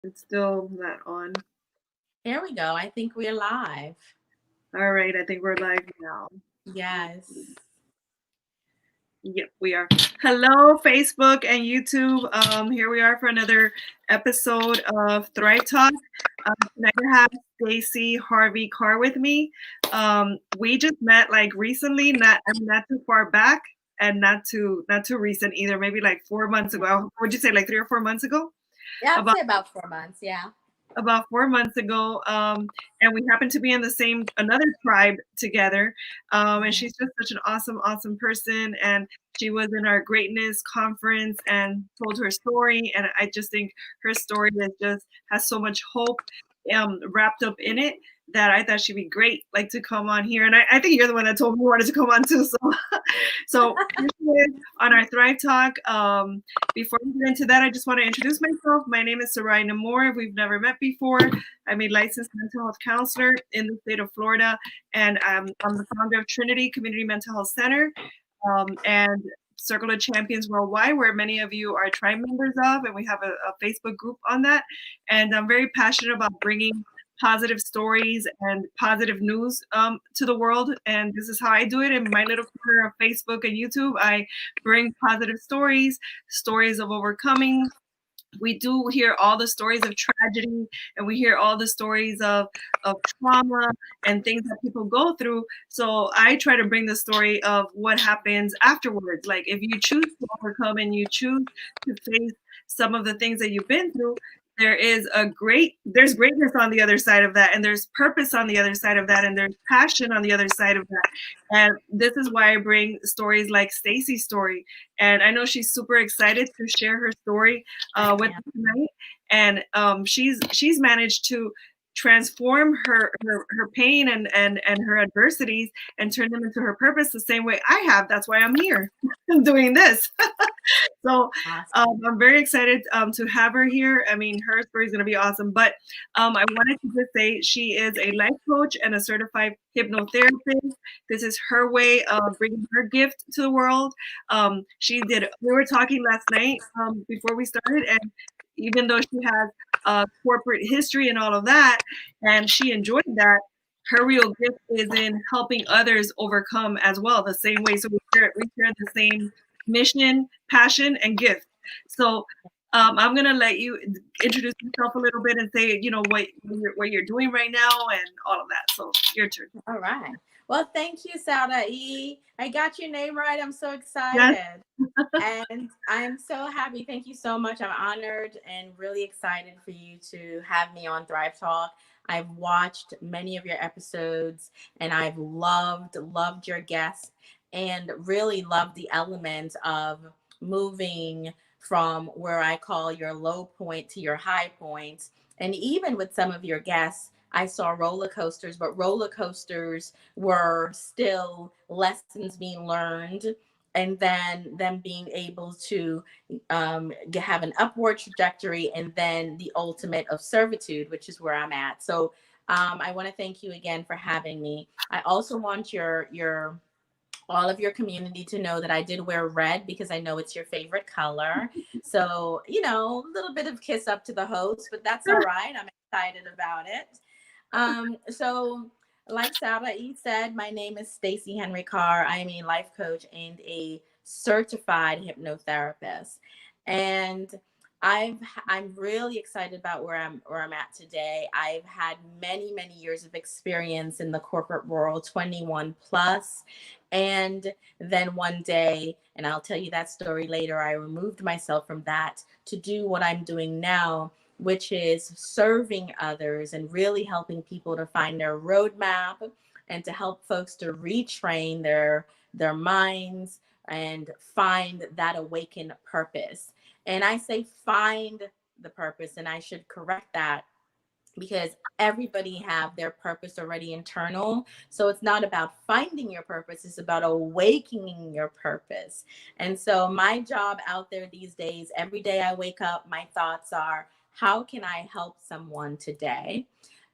It's still not on. There we go. I think we're live. All right, I think we're live now. Yes. Yep, we are. Hello, Facebook and YouTube. Here we are for another episode of Thrive Talk. Tonight I have Stacey Harvey-Carr with me. We just met like recently, not too far back, and not too recent either. Maybe like 4 months ago. Would you say like 3 or 4 months ago? Yeah, I'd About say about 4 months. Yeah. about 4 months ago, and we happened to be in the same another tribe together. And Mhm. she's just such an awesome person. And she was in our greatness conference and told her story. And I just think her story is just has so much hope wrapped up in it that I thought she'd be great, like to come on here. And I think you're the one that told me you wanted to come on too. So, so here she is on our Thrive Talk. Before we get into that, I just want to introduce myself. My name is SARAI NAMMUR. If we've never met before, I'm a licensed mental health counselor in the state of Florida, and I'm the founder of Trinity Community Mental Health Center and Circle of Champions Worldwide, where many of you are tribe members of, and we have a Facebook group on that. And I'm very passionate about bringing positive stories and positive news to the world. And this is how I do it in my little corner of Facebook and YouTube. I bring positive stories, stories of overcoming. We do hear all the stories of tragedy, and we hear all the stories of trauma and things that people go through. So I try to bring the story of what happens afterwards. Like if you choose to overcome and you choose to face some of the things that you've been through, there's greatness on the other side of that, and there's purpose on the other side of that, and there's passion on the other side of that. And this is why I bring stories like Stacey's story. And I know she's super excited to share her story I with am. us tonight. And she's managed to transform her pain and her adversities and turn them into her purpose the same way I have. That's why I'm here doing this. So Awesome. I'm very excited to have her here. I mean, her story is going to be awesome. But I wanted to just say she is a life coach and a certified hypnotherapist. This is her way of bringing her gift to the world. She did. We were talking last night before we started, and even though she has corporate history and all of that, and she enjoyed that. Her real gift is in helping others overcome as well, the same way. So we share the same mission, passion, and gift. So I'm gonna let you introduce yourself a little bit and say, what you're doing right now and all of that. So your turn. All right. Well, thank you, SARAI. I got your name right. I'm so Yes. excited. And I'm so happy. Thank you so much. I'm honored and really excited for you to have me on Thrive Talk. I've watched many of your episodes and I've loved your guests and really loved the element of moving from where I call your low point to your high point. And even with some of your guests, I saw roller coasters, but roller coasters were still lessons being learned and then them being able to have an upward trajectory and then the ultimate of servitude, which is where I'm at. So I want to thank you again for having me. I also want your all of your community to know that I did wear red because I know it's your favorite color. So, a little bit of kiss up to the host, but that's all right. I'm excited about it. So like Sarah E said, my name is Stacey Henry-Carr. I am a life coach and a certified hypnotherapist. And I've I'm really excited about where I'm at today. I've had many years of experience in the corporate world, 21 plus. And then one day, and I'll tell you that story later, I removed myself from that to do what I'm doing now, which is serving others and really helping people to find their roadmap and to help folks to retrain their minds and find that awakened purpose. And I say find the purpose, and I should correct that because everybody have their purpose already internal. So it's not about finding your purpose, it's about awakening your purpose. And so my job out there these days, every day I wake up, my thoughts are, how can I help someone today?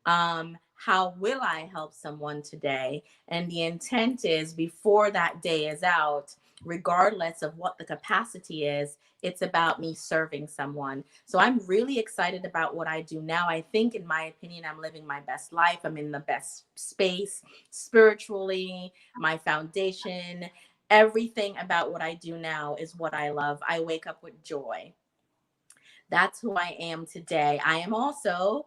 How will I help someone today? And the intent is before that day is out, regardless of what the capacity is. It's about me serving someone. So I'm really excited about what I do now. I think, in my opinion, I'm living my best life. I'm in the best space spiritually, my foundation, everything about what I do now is what I love. I wake up with joy. That's who I am today. I am also,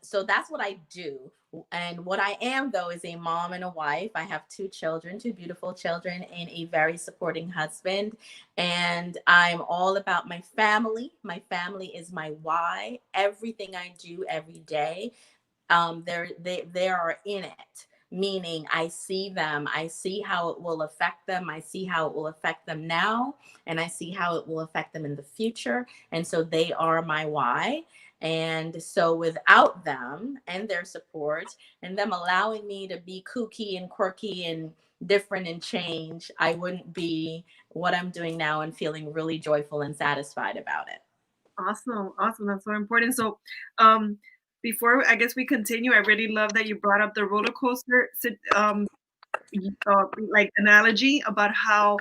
so that's what I do. And what I am, though, is a mom and a wife. I have two children, two beautiful children, and a very supporting husband. And I'm all about my family. My family is my why. Everything I do every day, they are in it, meaning I see them, I see how it will affect them, I see how it will affect them now, and I see how it will affect them in the future. And so they are my why. And so without them and their support and them allowing me to be kooky and quirky and different and change, I wouldn't be what I'm doing now and feeling really joyful and satisfied about it. Awesome, awesome. That's so important. So, um, before I guess we continue, I really love that you brought up the roller coaster, like analogy about how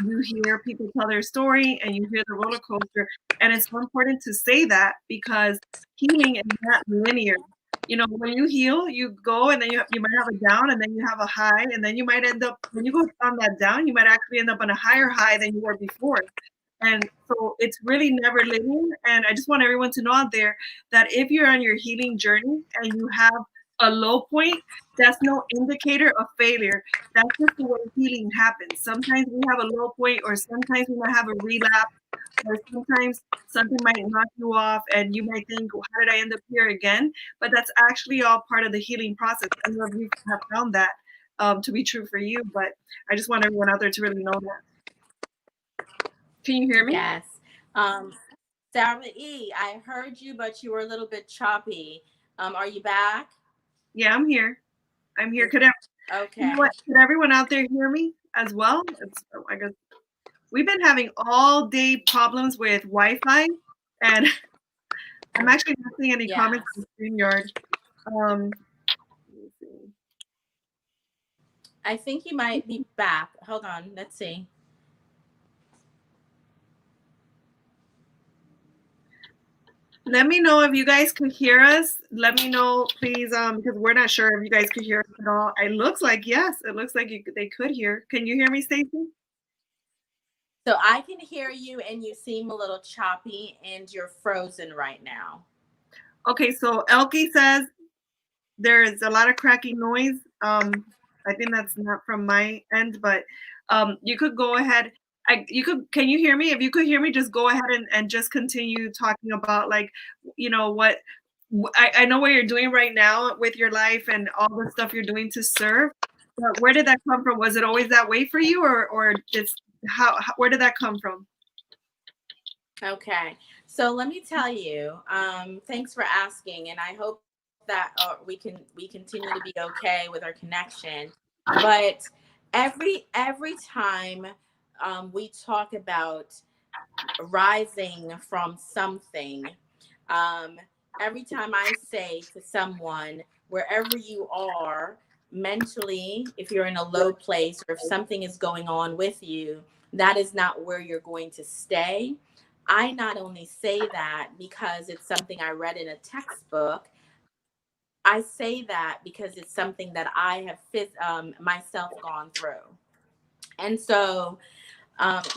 you hear people tell their story and you hear the roller coaster, and it's so important to say that because healing is not linear. You know, when you heal, you go and then you might have a down and then you have a high, and then you might end up when you go on that down, you might actually end up on a higher high than you were before. And so it's really never linear. And I just want everyone to know out there that if you're on your healing journey and you have a low point, that's no indicator of failure. That's just the way healing happens. Sometimes we have a low point, or sometimes we might have a relapse, or sometimes something might knock you off and you might think, well, how did I end up here again? But that's actually all part of the healing process. I don't know if you have found that to be true for you, but I just want everyone out there to really know that. Can you hear me? Yes. Um, Sarah E., I heard you, but you were a little bit choppy. Are you back? Yeah, I'm here. I'm here. You Okay. know what? Could everyone out there hear me as well? I guess we've been having all day problems with Wi-Fi, and I'm actually not seeing any comments Yes. on StreamYard. Let me see. I think you might be back. Hold on. Let's see. Let me know if you guys could hear us. Let me know, please, because we're not sure if you guys could hear us at all. It looks like yes. It looks like they could hear. Can you hear me, Stacey? So I can hear you, and you seem a little choppy, and you're frozen right now. Okay, so Elke says there is a lot of cracking noise. I think that's not from my end, but you could go ahead. Can you hear me? If you could hear me, just go ahead and just continue talking about, like, you know, I know what you're doing right now with your life and all the stuff you're doing to serve. But where did that come from? Was it always that way for you, or just where did that come from? Okay. So let me tell you, thanks for asking, and I hope that we continue to be okay with our connection. But every time we talk about rising from something, um, every time I say to someone, wherever you are mentally, if you're in a low place or if something is going on with you, that is not where you're going to stay. I not only say that because it's something I read in a textbook, I say that because it's something that I have myself gone through. And so,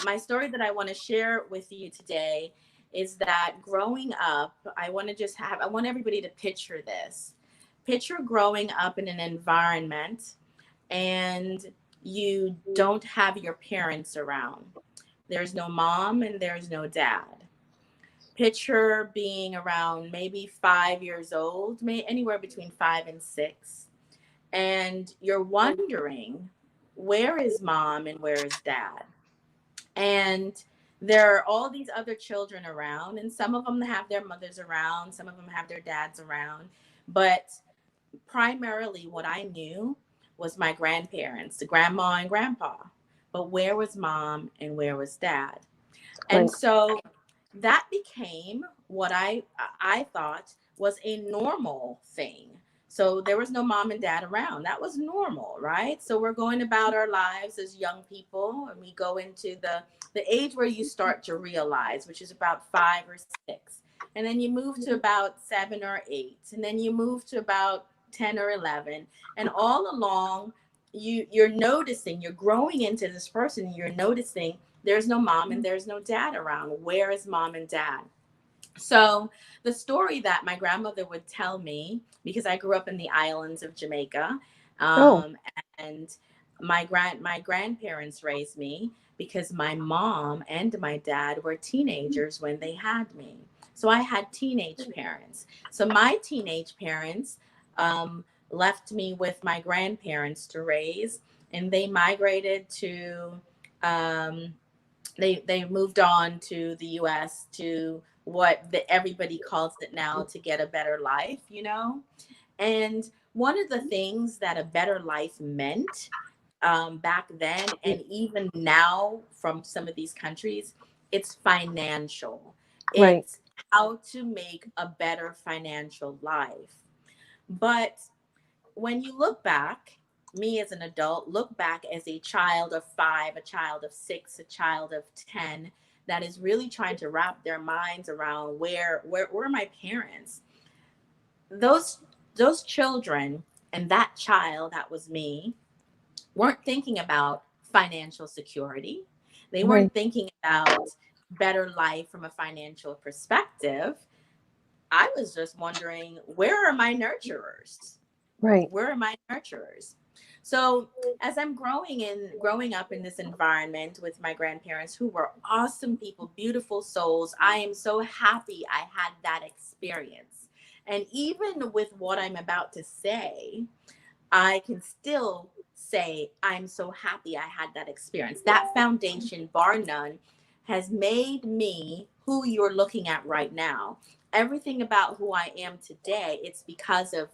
my story that I want to share with you today is that growing up, I want everybody to picture this. Picture growing up in an environment and you don't have your parents around. There's no mom and there's no dad. Picture being around maybe 5 years old, anywhere between 5 and 6. And you're wondering, where is mom and where is dad? And there are all these other children around, and some of them have their mothers around, some of them have their dads around. But primarily, what I knew was my grandparents, the grandma and grandpa. But where was mom and where was dad? And so that became what I thought was a normal thing. So there was no mom and dad around. That was normal, right? So we're going about our lives as young people, and we go into the age where you start to realize, which is about 5 or 6. And then you move to about 7 or 8. And then you move to about 10 or 11. And all along, you're noticing, you're growing into this person, you're noticing there's no mom and there's no dad around. Where is mom and dad? So the story that my grandmother would tell me, because I grew up in the islands of Jamaica, Oh, um, and my grandparents raised me because my mom and my dad were teenagers when they had me. So I had teenage parents. So my teenage parents left me with my grandparents to raise, and they migrated to um, they moved on to the US to everybody calls it now, to get a better life, you know? And one of the things that a better life meant back then, and even now from some of these countries, it's financial. right, It's how to make a better financial life. But when you look back, me as an adult, look back as a child of 5, a child of 6, a child of 10, that is really trying to wrap their minds around where were my parents. Those children and that child, that was me, weren't thinking about financial security. They right, weren't thinking about better life from a financial perspective. I was just wondering, where are my nurturers? right. Where are my nurturers? So as I'm growing up in this environment with my grandparents, who were awesome people, beautiful souls, I am so happy I had that experience. And even with what I'm about to say, I can still say I'm so happy I had that experience. That foundation, bar none, has made me who you're looking at right now. Everything about who I am today, it's because of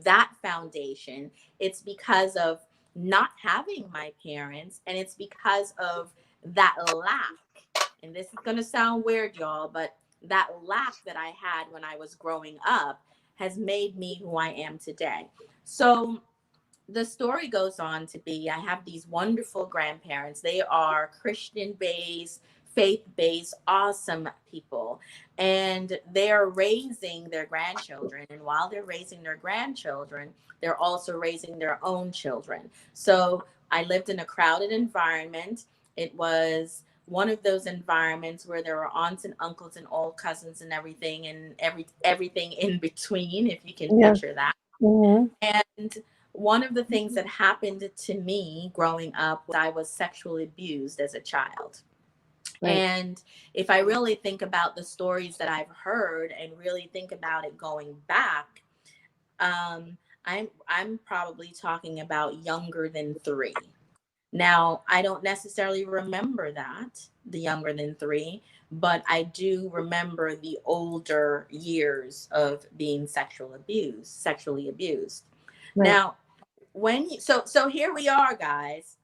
that foundation. It's because of not having my parents, and it's because of that lack. And this is going to sound weird, y'all, but that lack that I had when I was growing up has made me who I am today. So the story goes on to be, I have these wonderful grandparents. They are Christian based, faith based, awesome people. And they are raising their grandchildren. And while they're raising their grandchildren, they're also raising their own children. So I lived in a crowded environment. It was one of those environments where there were aunts and uncles and all cousins and everything, and everything in between, if you can Yeah. picture that. Hmm. And one of the things that happened to me growing up was I was sexually abused as a child. Right. And if I really think about the stories that I've heard and really think about it going back, I'm probably talking about younger than 3. Now, I don't necessarily remember that, the younger than 3, but I do remember the older years of being sexually abused. Right. Now, so here we are, guys.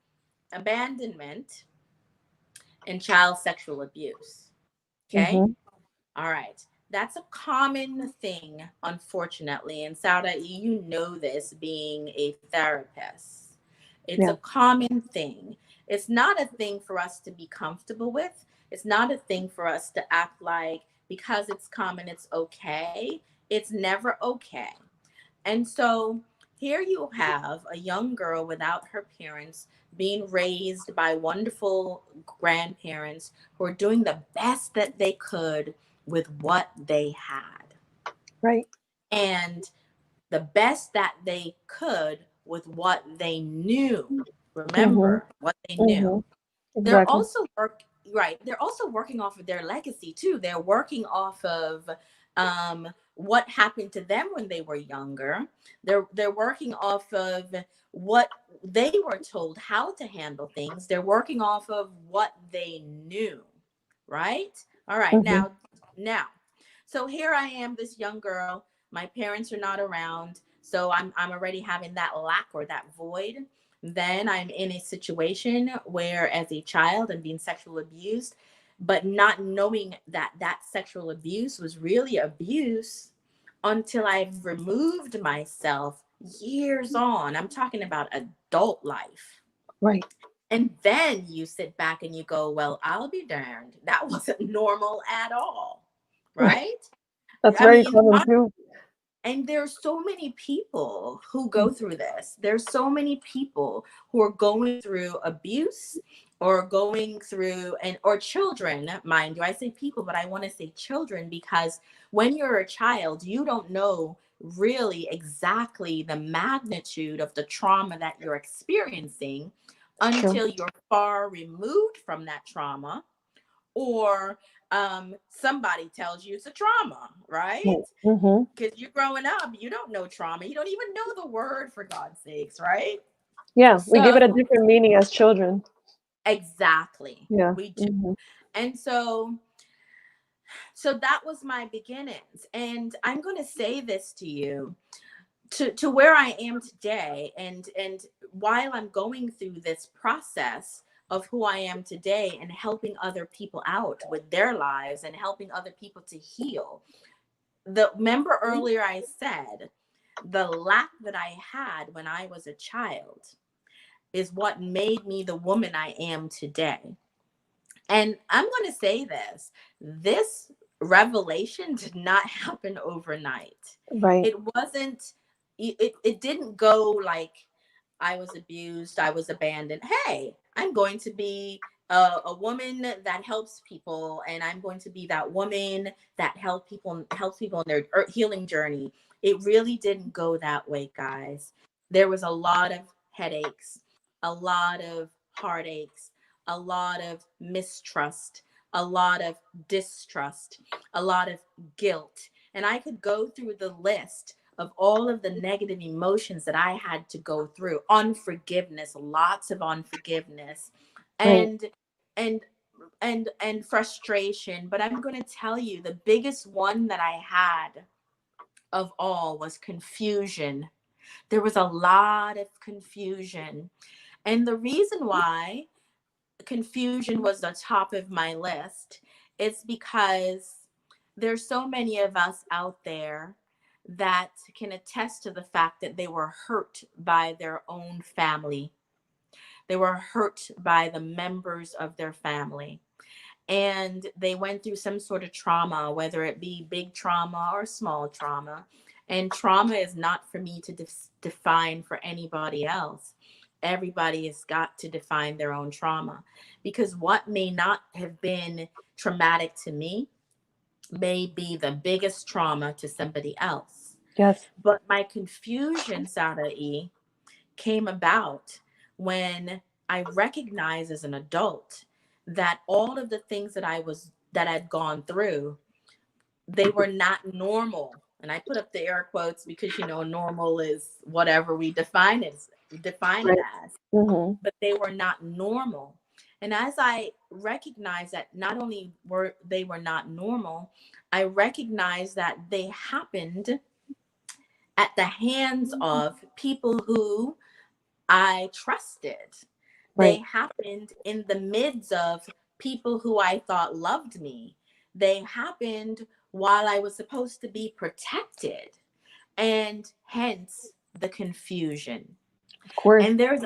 Abandonment and child sexual abuse. Okay? Hmm. All right. That's a common thing, unfortunately. And Sauda, you know this, being a therapist. It's a Yeah. common thing. It's not a thing for us to be comfortable with. It's not a thing for us to act like because it's common, it's okay. It's never okay. And so here you have a young girl without her parents, being raised by wonderful grandparents who are doing the best that they could with what they had. Right. And the best that they could with what they knew. Hmm. Remember what they knew. Hmm. They're Exactly. also they're also working off of their legacy too. They're working off of what happened to them when they were younger. They're working off of what they were told how to handle things. They're working off of what they knew. Right? All right. Hmm. Now, so here I am, this young girl. My parents are not around, so I'm already having that lack or that void. Then I'm in a situation where, as a child, I'm being sexually abused, but not knowing that that sexual abuse was really abuse. until I've removed myself years on. I'm talking about adult life. Right. And then you sit back and you go, well, I'll be darned. That wasn't normal at all. Right? That's I very mean, common too. and there's so many people who go through this. There's so many people who are going through abuse or going through, and or children, mind you. I say people, but I want to say children, because when you're a child, you don't know really exactly the magnitude of the trauma that you're experiencing True. until you're far removed from that trauma, or somebody tells you it's a trauma, right? Mm-hmm. Because you're growing up, you don't know trauma. You don't even know the word, for God's sakes, right? Yeah, we give it a So, different meaning as children. exactly. Yeah. We do. Mm-hmm. And so that was my beginnings. And I'm going to say this to you, to where I am today, and while I'm going through this process of who I am today and helping other people out with their lives and helping other people to heal. Remember earlier I said the lack that I had when I was a child is what made me the woman I am today. And I'm going to say this revelation did not happen overnight. Right. It wasn't, it didn't go like I was abused, I was abandoned. Hey, I'm going to be a woman that helps people, and I'm going to be that woman that helps people in their healing journey. It really didn't go that way, guys. There was a lot of headaches, a lot of heartaches, a lot of mistrust, a lot of distrust, a lot of guilt. And I could go through the list of all of the negative emotions that I had to go through. Unforgiveness, lots of unforgiveness, Right. and and frustration. But I'm going to tell you, the biggest one that I had of all was confusion. There was a lot of confusion. And the reason why confusion was the top of my list is because there's so many of us out there that can attest to the fact that they were hurt by their own family. They were hurt by the members of their family. And they went through some sort of trauma, whether it be big trauma or small trauma. And trauma is not for me to define for anybody else. Everybody has got to define their own trauma, because what may not have been traumatic to me may be the biggest trauma to somebody else. Yes. But my confusion, SARAI, came about when I recognized as an adult that all of the things that I'd gone through, they were not normal. And I put up the air quotes because, normal is whatever we define it Right. as, Mm-hmm. but they were not normal. And as I recognized that not only were they not normal, I recognized that they happened at the hands of people who I trusted. They Right. happened in the midst of people who I thought loved me. They happened while I was supposed to be protected, and hence the confusion. Of course. And there's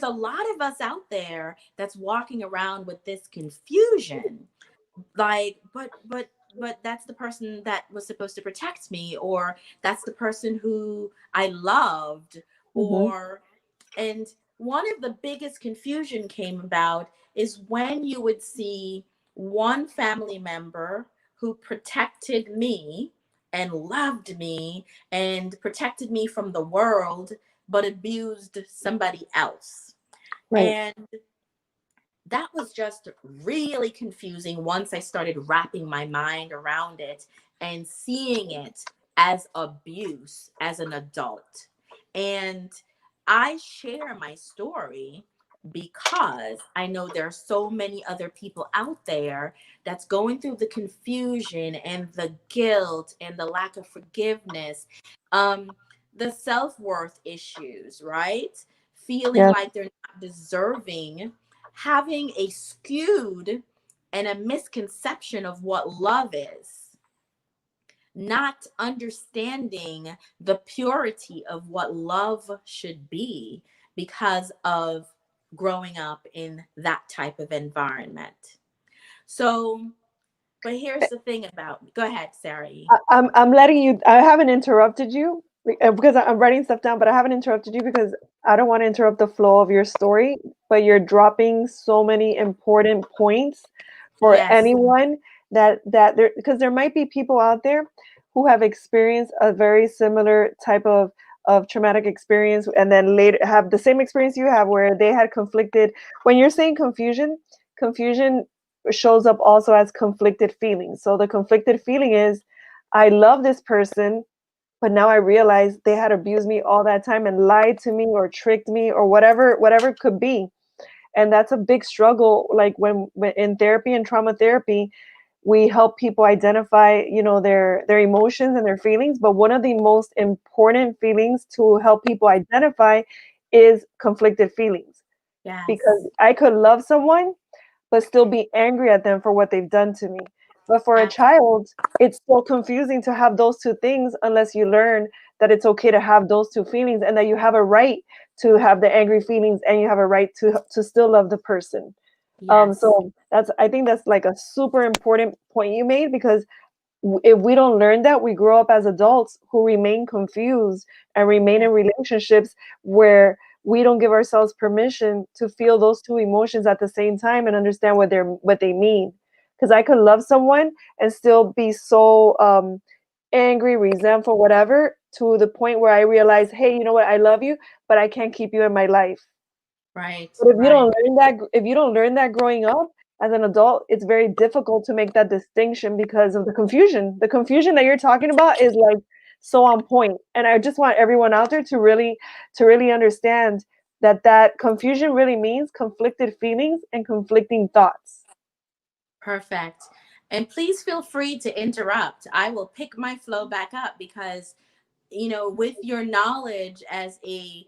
a lot of us out there that's walking around with this confusion, like, but that's the person that was supposed to protect me, or that's the person who I loved, Mm-hmm. or and one of the biggest confusion came about is when you would see one family member who protected me and loved me and protected me from the world, but abused somebody else. Right. And that was just really confusing once I started wrapping my mind around it and seeing it as abuse as an adult. And I share my story because I know there are so many other people out there that's going through the confusion and the guilt and the lack of forgiveness, the self-worth issues, right? Feeling Yes. like they're not deserving, having a skewed and a misconception of what love is. not understanding the purity of what love should be because of growing up in that type of environment. So, but here's the thing about, go ahead, Sarah. I'm letting you, I haven't interrupted you because I'm writing stuff down, but I haven't interrupted you because I don't want to interrupt the flow of your story, but you're dropping so many important points for Yes. anyone that there, because there might be people out there who have experienced a very similar type of traumatic experience and then later have the same experience you have where they had conflicted. When you're saying confusion shows up also as conflicted feelings. So the conflicted feeling is, I love this person, but now I realize they had abused me all that time and lied to me or tricked me or whatever it could be. And that's a big struggle. Like when in therapy and trauma therapy, we help people identify, their emotions and their feelings. But one of the most important feelings to help people identify is conflicted feelings. Yes. Because I could love someone but still be angry at them for what they've done to me. But for a child, it's so confusing to have those two things unless you learn that it's okay to have those two feelings and that you have a right to have the angry feelings and you have a right to still love the person. Yes. So I think that's like a super important point you made, because if we don't learn that, we grow up as adults who remain confused and remain in relationships where we don't give ourselves permission to feel those two emotions at the same time and understand what they mean. Because I could love someone and still be so angry, resentful, whatever, to the point where I realize, hey, you know what, I love you, but I can't keep you in my life. Right. But if you don't learn that growing up as an adult, it's very difficult to make that distinction because of the confusion. The confusion that you're talking about is like so on point. And I just want everyone out there to really understand that confusion really means conflicted feelings and conflicting thoughts. Perfect. And please feel free to interrupt. I will pick my flow back up because, with your knowledge as a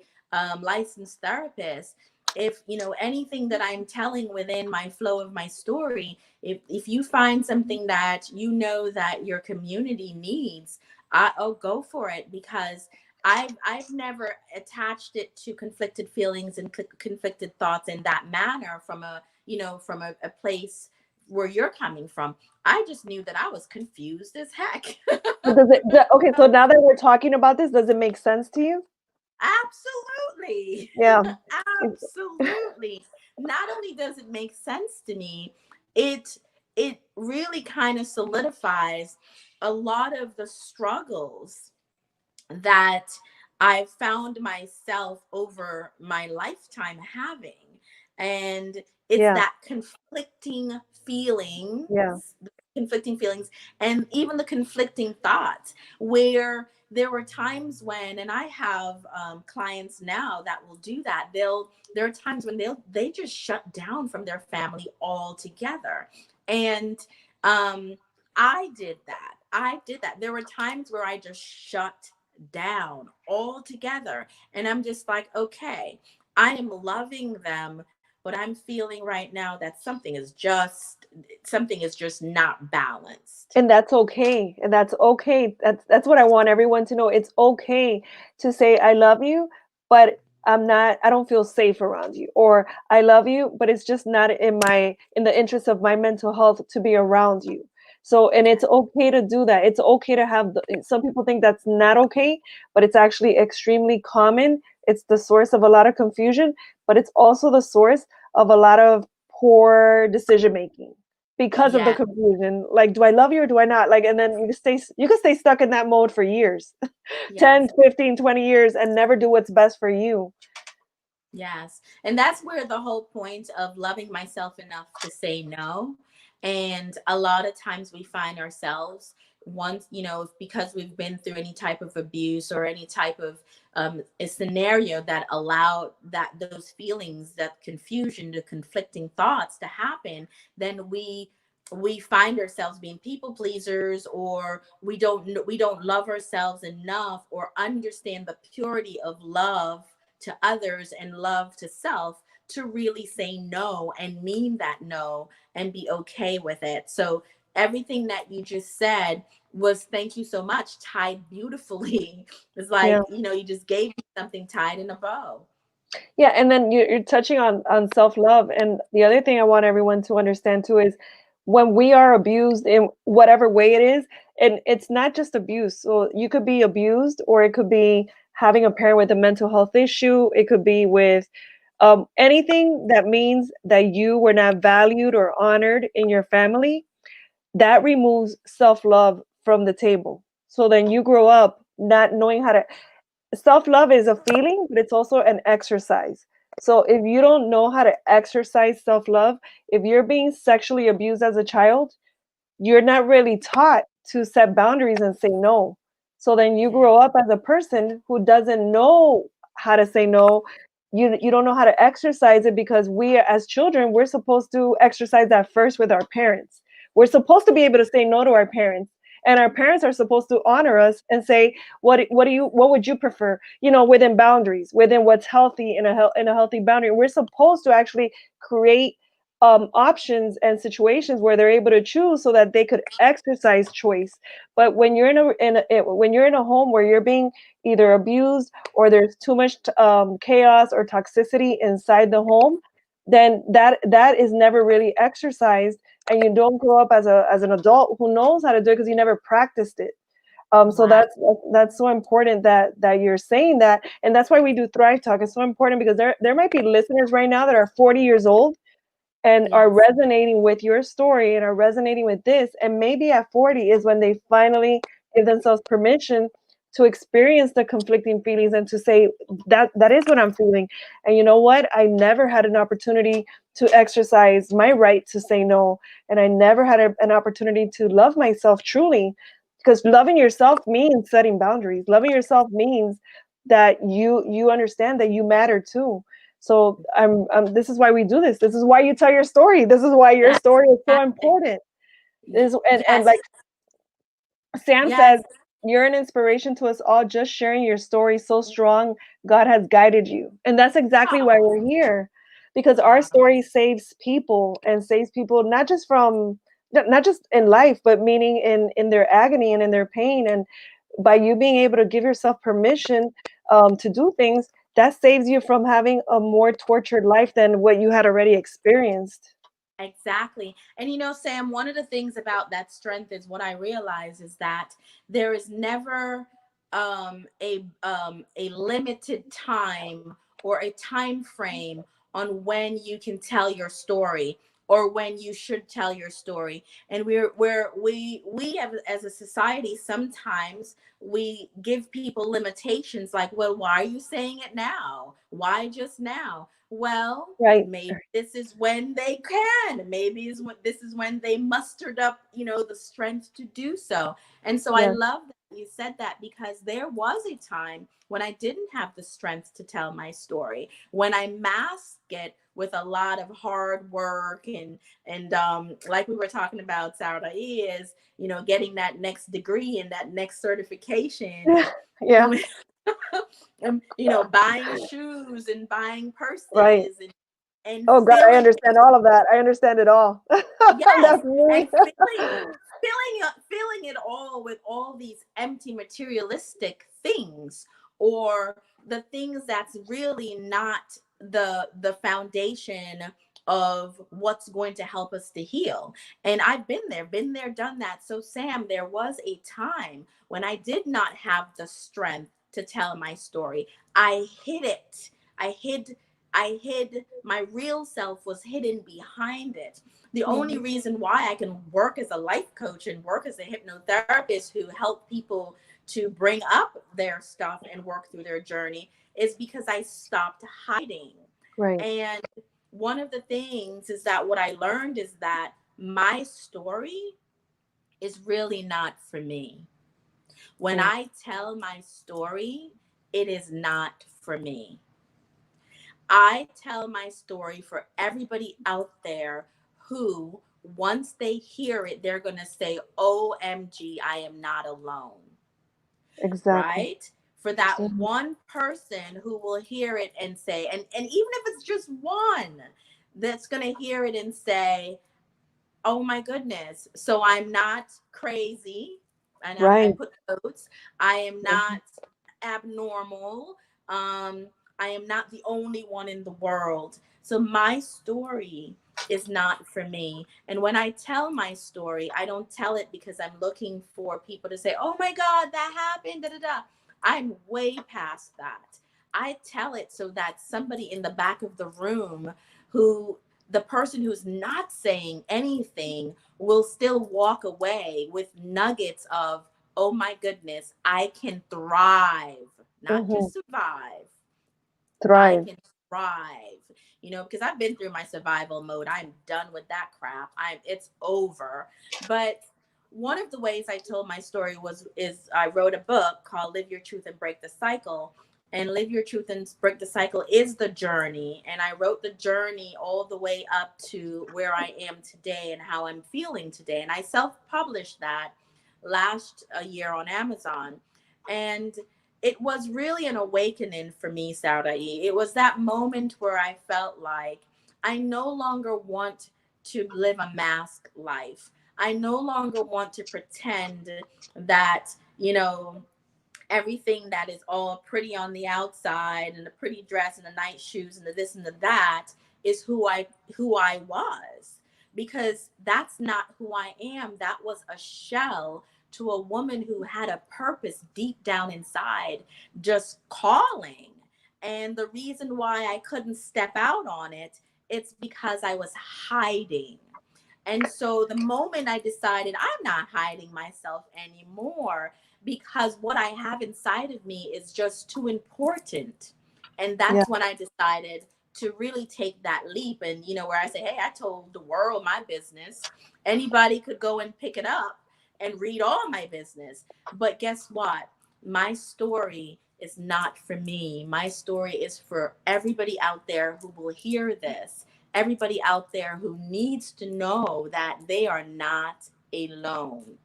licensed therapist, if anything that I'm telling within my flow of my story, if you find something that that your community needs, I'll go for it, because I've never attached it to conflicted feelings and conflicted thoughts in that manner from a place where you're coming from. I just knew that I was confused as heck. Okay, so now that we're talking about this, does it make sense to you? Absolutely. Yeah. Absolutely. Not only does it make sense to me, it really kind of solidifies a lot of the struggles that I found myself over my lifetime having. And it's that conflicting feelings, Yeah. and even the conflicting thoughts, where there were times when, and I have clients now that will do that. There are times when they just shut down from their family altogether. And I did that. There were times where I just shut down altogether. And I'm just like, okay, I am loving them, but I'm feeling right now that something is just not balanced. And that's okay. And that's okay. That's what I want everyone to know. It's okay to say I love you, but I don't feel safe around you. Or I love you, but it's just not in the interest of my mental health to be around you. So, and it's okay to do that. It's okay to have some people think that's not okay, but it's actually extremely common. It's the source of a lot of confusion, but it's also the source of a lot of poor decision making because of the confusion. Like, do I love you or do I not? Like, and then you can stay stuck in that mode for years, 10, 15, 20 years, and never do what's best for you. Yes. And that's where the whole point of loving myself enough to say no. And a lot of times we find ourselves once, because we've been through any type of abuse or any type of a scenario that allowed those feelings, that confusion, the conflicting thoughts to happen, then we find ourselves being people pleasers, or we don't love ourselves enough or understand the purity of love to others and love to self to really say no and mean that no and be okay with it. So everything that you just said was, thank you so much, tied beautifully. It's like, Yeah. you just gave me something tied in a bow. Yeah, and then you're touching on self-love. And the other thing I want everyone to understand too is when we are abused in whatever way it is, and it's not just abuse. So you could be abused, or it could be having a parent with a mental health issue. It could be with anything that means that you were not valued or honored in your family. That removes self-love from the table. So then you grow up not knowing how to, self-love is a feeling, but it's also an exercise. So if you don't know how to exercise self-love, if you're being sexually abused as a child, you're not really taught to set boundaries and say no. So then you Yeah. grow up as a person who doesn't know how to say no. You don't know how to exercise it, because we as children, we're supposed to exercise that first with our parents. We're supposed to be able to say no to our parents. And our parents are supposed to honor us and say, what would you prefer? Within boundaries, within what's healthy in a healthy boundary. We're supposed to actually create options and situations where they're able to choose so that they could exercise choice. But when you're when you're in a home where you're being either abused, or there's too much chaos or toxicity inside the home, then that is never really exercised, and you don't grow up as an adult who knows how to do it because you never practiced it. So Right. that's so important that you're saying that, and that's why we do Thrive Talk. It's so important because there might be listeners right now that are 40 years old and are Yes. resonating with your story and are resonating with this. And maybe at 40 is when they finally give themselves permission to experience the conflicting feelings and to say, that is what I'm feeling. And you know what? I never had an opportunity to exercise my right to say no. And I never had an opportunity to love myself truly. Because loving yourself means setting boundaries. Loving yourself means that you understand that you matter too. So this is why we do this. This is why you tell your story. This is why your Yes. story is so Yes. important. And Yes. like Sam Yes. says, you're an inspiration to us all. Just sharing your story so strong. God has guided you. And that's exactly why we're here. Because our Oh, story saves people, and saves people not just from, not just in life, but meaning in their agony and in their pain. And by you being able to give yourself permission to do things, that saves you from having a more tortured life than what you had already experienced. exactly. And Sam, one of the things about that strength is what I realize is that there is never a limited time or a time frame on when you can tell your story or when you should tell your story. And we have, as a society, sometimes we give people limitations like, well, why are you saying it now? Why just now? Well, Right. maybe this is when they can. Maybe is when this is when they mustered up, the strength to do so. And so I Yeah. love that you said that, because there was a time when I didn't have the strength to tell my story, when I masked it with a lot of hard work and like we were talking about, SARAI, is getting that next degree and that next certification and Yeah. doing and buying shoes and buying Right. purses and Oh God, I feeling, understand all of that. I understand it all. yes, That's me. and feeling it all with all these empty materialistic things, or the things that's really not the foundation of what's going to help us to heal. And I've been there, done that. So Sam, there was a time when I did not have the strength to tell my story. I hid it. I hid my real self, was hidden behind it. The only Mhm. reason why I can work as a life coach and work as a hypnotherapist who help people to bring up their stuff and work through their journey is because I stopped hiding. Right. And one of the things is that what I learned is that my story is really not for me. When Yeah. I tell my story, it is not for me. I tell my story for everybody out there who, once they hear it, they're going to say, OMG, I am not alone. Exactly. Right? For that Mhm. one person who will hear it and say, and even if it's just one that's going to hear it and say, oh my goodness, so I'm not crazy. And I Right. put quotes. I am not abnormal. I am not the only one in the world. So my story is not for me. And when I tell my story, I don't tell it because I'm looking for people to say, "Oh my God, that happened." Da da da. I'm way past that. I tell it so that somebody in the back of the room, who the person who's not saying anything, will still walk away with nuggets of, oh my goodness, I can thrive, not Mm-hmm. just survive. I Thrive. can thrive, because I've been through my survival mode. I'm done with that crap. It's over. But one of the ways I told my story is I wrote a book called Live Your Truth and Break the Cycle. And Live Your Truth and Break the Cycle is the journey. And I wrote the journey all the way up to where I am today and how I'm feeling today. And I self-published that last year on Amazon. And it was really an awakening for me, Sarai. It was that moment where I felt like I no longer want to live a mask life. I no longer want to pretend that, everything that is all pretty on the outside and a pretty dress and the nice shoes and the this and the that is who I was, because that's not who I am. That was a shell to a woman who had a purpose deep down inside, just calling. And the reason why I couldn't step out on it, it's because I was hiding. And so the moment I decided I'm not hiding myself anymore, because what I have inside of me is just too important. And Yeah. that's when I decided to really take that leap. And, where I say, hey, I told the world my business. Anybody could go and pick it up and read all my business. But guess what? My story is not for me. My story is for everybody out there who will hear this, everybody out there who needs to know that they are not alone.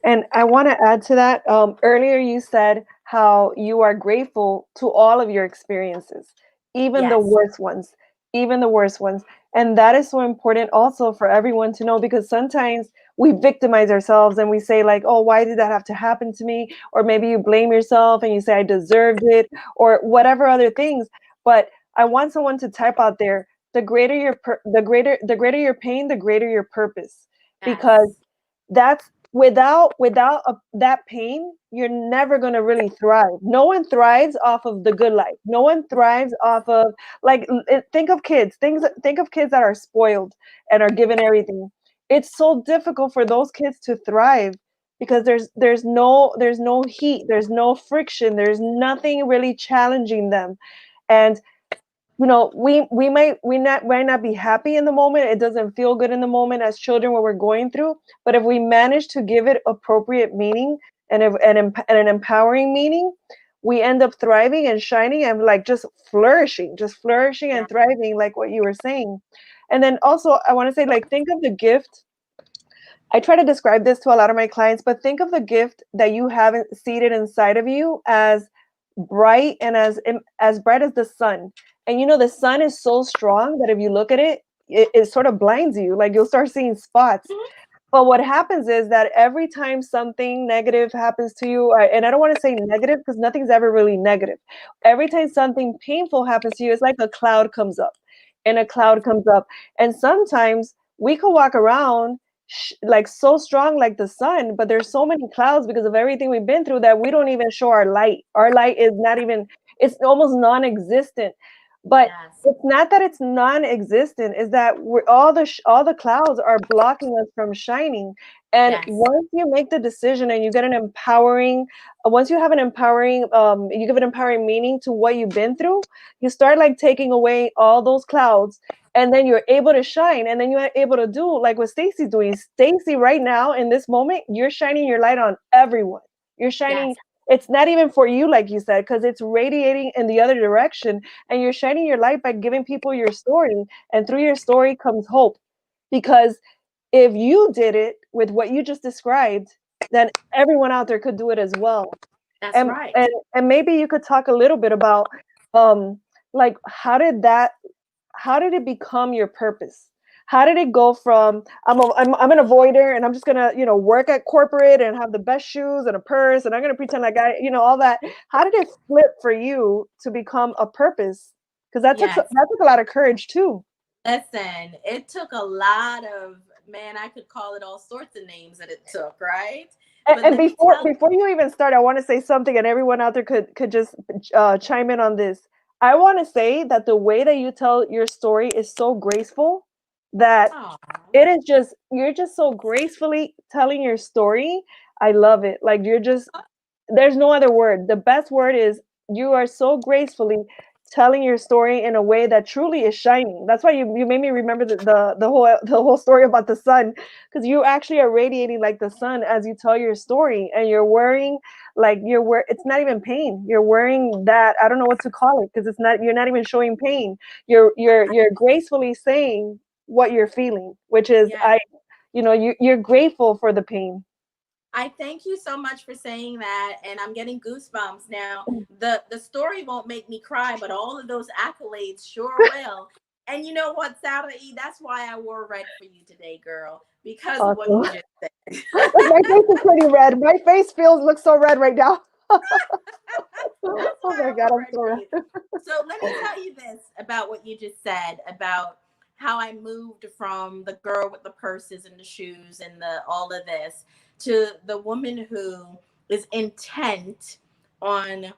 And I want to add to that. Earlier, you said how you are grateful to all of your experiences, even the Yes. worst ones, even the worst ones. And that is so important also for everyone to know, because sometimes we victimize ourselves and we say, like, oh, why did that have to happen to me? Or maybe you blame yourself and you say, I deserved it, or whatever other things. But I want someone to type out there, the greater your pain, the greater your purpose, because Yes. that's that pain, you're never going to really thrive. No one thrives off of the good life. No one thrives off of, like, think of kids, think of kids that are spoiled and are given everything. It's so difficult for those kids to thrive, because there's no heat, there's no friction, there's nothing really challenging them. And we might not be happy in the moment. It doesn't feel good in the moment as children, what we're going through. But if we manage to give it appropriate meaning, and an empowering meaning, we end up thriving and shining and, like, just flourishing Yeah. and thriving, like what you were saying. And then also I want to say, like, think of the gift. I try to describe this to a lot of my clients, but think of the gift that you have seated inside of you as bright and as bright as the sun. And the sun is so strong that if you look at it, it sort of blinds you. Like, you'll start seeing spots. Mhm. But what happens is that every time something negative happens to you, and I don't want to say negative because nothing's ever really negative. Every time something painful happens to you, it's like a cloud comes up, and a Yes. cloud comes up. And sometimes we could walk around like so strong like the sun, but there's so many clouds because of everything we've been through that we don't even show our light. Our light is not even, it's almost non-existent. But Yes. it's not that it's non-existent, is that all the clouds are blocking us from shining. And Yes. once you make the decision and you get an empowering once you have an empowering you give an empowering meaning to what you've been through, you start, like, taking away all those clouds, and then you're able to shine, and then you're able to do like what Stacey's doing. Stacey, right now in this moment, you're shining your light on everyone. You're shining. Yes. It's not even for you, like you said, because it's radiating in the other direction, and you're shining your light by giving people your story, and through your story comes hope. Because if you did it with what you just described, then everyone out there could do it as well. That's and right. and, and maybe you could talk a little bit about, like, how did it become your purpose? How did it go from I'm an avoider and I'm just gonna, work at corporate and have the best shoes and a purse and I'm gonna pretend like all that. How did it flip for you to become a purpose? Because Yes. that took a lot of courage too. Listen, it took a lot of, man, I could call it all sorts of names that it took, right? But And let me before tell you, before you even start, I want to say something, and everyone out there could just chime in on this. I want to say that the way that you tell your story is so graceful that oh, it is just you're just so gracefully telling your story. I love it. Like you're just there's no other word. The best word is you are so gracefully telling your story in a way that truly is shining. That's why you made me remember the whole story about the sun, because you actually are radiating like the sun as you tell your story, and you're wearing like it's not even pain. You're wearing that, I don't know what to call it, because it's not you're not even showing pain. You're gracefully saying what you're feeling, which is yeah. you're grateful for the pain. I thank you so much for saying that, and I'm getting goosebumps now. The story won't make me cry, but all of those accolades sure will. And you know what, Sarah E, that's why I wore red for you today, girl, because of what Awesome. you just said. Like my face is pretty red. My face looks so red right now. That's Oh why my I God, wore I'm red so for red. you. So let me tell you this about what you just said about how I moved from the girl with the purses and the shoes and the all of this to the woman who is intent on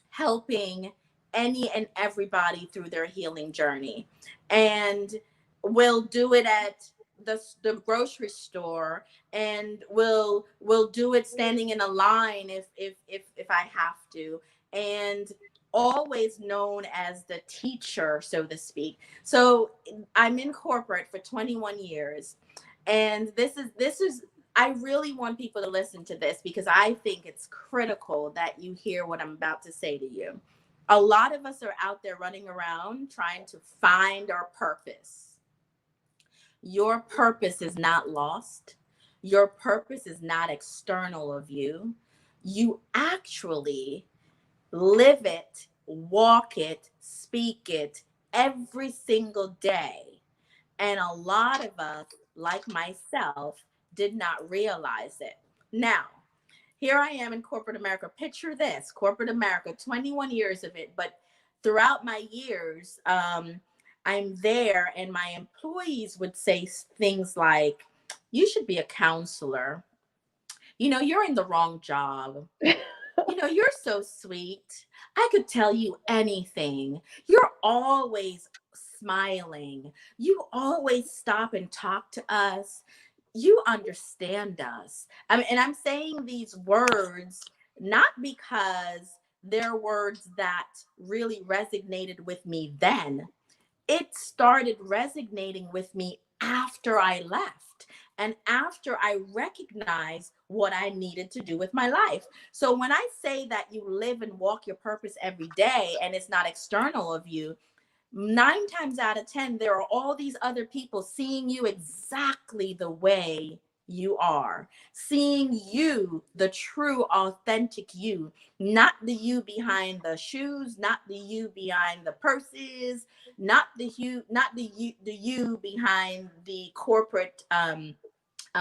helping any and everybody through their healing journey, and will do it at the grocery store, and will do it standing in a line if I have to, and always known as the teacher, so to speak. So I'm in corporate for 21 years, and this is I really want people to listen to this because I think it's critical that you hear what I'm about to say to you. A lot of us are out there running around trying to find our purpose. Your purpose is not lost. Your purpose is not external of you. You actually live it, walk it, speak it every single day. And a lot of us, like myself, did not realize it. Now, here I am in corporate America. Picture this, corporate America, 21 years of it. But throughout my years, I'm there, and my employees would say things like, you should be a counselor. You're in the wrong job. You're so sweet. I could tell you anything. You're always smiling. You always stop and talk to us. You understand us. And I'm saying these words not because they're words that really resonated with me then. It started resonating with me after I left and after I recognized what I needed to do with my life. So when I say that you live and walk your purpose every day and it's not external of you, 9 times out of 10, there are all these other people seeing you exactly the way you are, seeing you, the true, authentic you, not the you behind the shoes, not the you behind the purses, not the you behind the corporate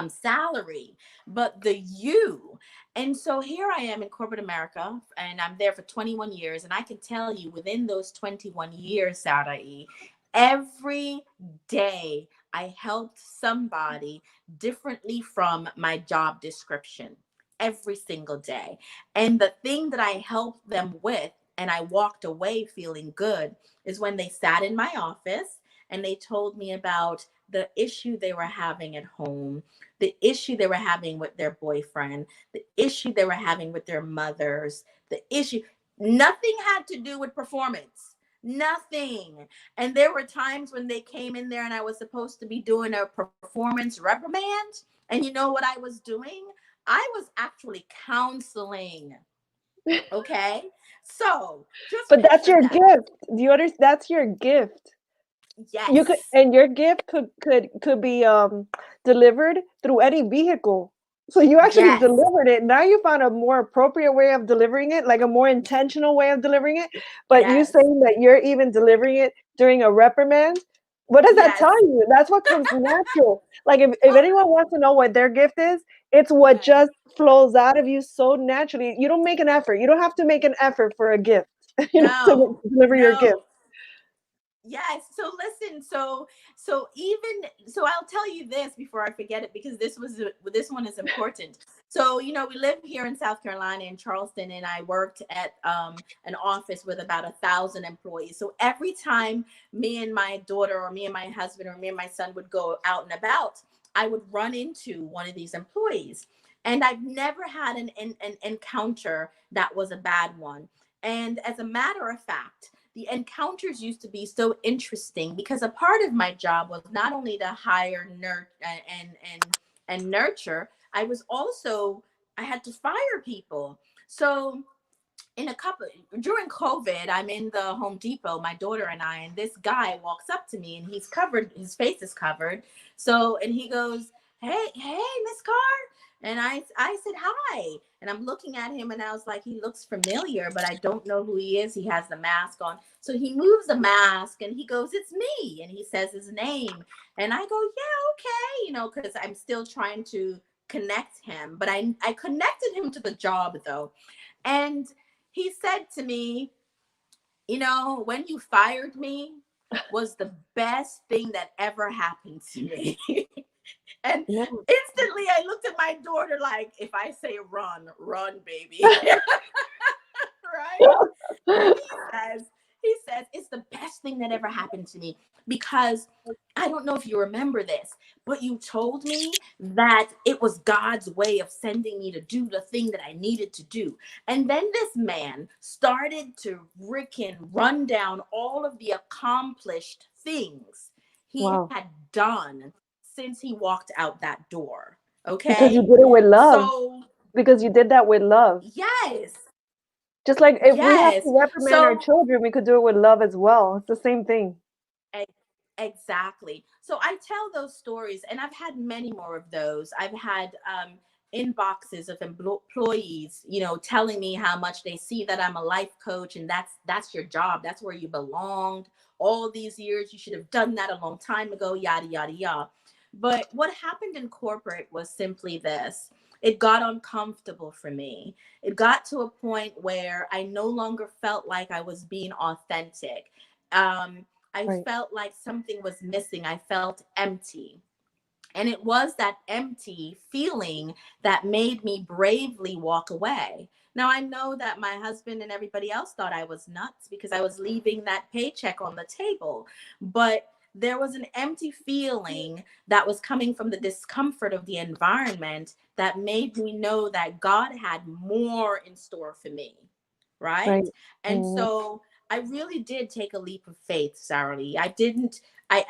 salary, but the you. And so here I am in corporate America, and I'm there for 21 years. And I can tell you within those 21 years, SARAI, every day I helped somebody differently from my job description every single day. And the thing that I helped them with, and I walked away feeling good, is when they sat in my office and they told me about the issue they were having at home, the issue they were having with their boyfriend, the issue they were having with their mothers, the issue. Nothing had to do with performance. Nothing. And there were times when they came in there and I was supposed to be doing a performance reprimand. And you know what I was doing? I was actually counseling. Okay. So just But that's picture your that. gift. Do you understand? That's your gift. You could, Yes. and your gift could be delivered through any vehicle. So you actually Yes. delivered it. Now you found a more appropriate way of delivering it, like a more intentional way of delivering it. But you Yes. saying that you're even delivering it during a reprimand, What does that Yes. tell you? That's what comes natural. Like if anyone wants to know what their gift is, it's what Yes. just flows out of you so naturally. You don't make an effort. You don't have to make an effort for a gift, to No, deliver your gift. no. Yes. So listen, so I'll tell you this before I forget it, because this one is important. So, we live here in South Carolina in Charleston, and I worked at an office with about 1,000 employees. So every time me and my daughter or me and my husband or me and my son would go out and about, I would run into one of these employees. And I've never had an encounter that was a bad one. And as a matter of fact, the encounters used to be so interesting because a part of my job was not only to hire, and nurture. I had to fire people. So during COVID, I'm in the Home Depot, my daughter and I, and this guy walks up to me, and his face is covered. So, and he goes, hey, Miss Carr. And I said, hi. And I'm looking at him, and I was like, he looks familiar, but I don't know who he is. He has the mask on. So he moves the mask, and he goes, it's me. And he says his name. And I go, yeah, okay. Because I'm still trying to connect him, but I connected him to the job though. And he said to me, when you fired me was the best thing that ever happened to me. And Yeah. instantly I looked at my daughter like, if I say run, baby. Right? And he says, it's the best thing that ever happened to me, because I don't know if you remember this, but you told me that it was God's way of sending me to do the thing that I needed to do. And then this man started to run down all of the accomplished things he Wow. had done since he walked out that door. Because you Okay? did it with love. So, Because you did that with love. yes. Just like if we have Yes. to reprimand our So, children, we could do it with love as well. It's the same thing. exactly. So I tell those stories, and I've had many more of those. I've had inboxes of employees, telling me how much they see that I'm a life coach, and that's your job. That's where you belonged. All these years, you should have done that a long time ago. Yada yada yada. But what happened in corporate was simply this. It got uncomfortable for me. It got to a point where I no longer felt like I was being authentic. I Right. felt like something was missing. I felt empty. And it was that empty feeling that made me bravely walk away. Now, I know that my husband and everybody else thought I was nuts because I was leaving that paycheck on the table. But there was an empty feeling that was coming from the discomfort of the environment that made me know that God had more in store for me. Right. Right. And so I really did take a leap of faith, SARAI. I didn't, I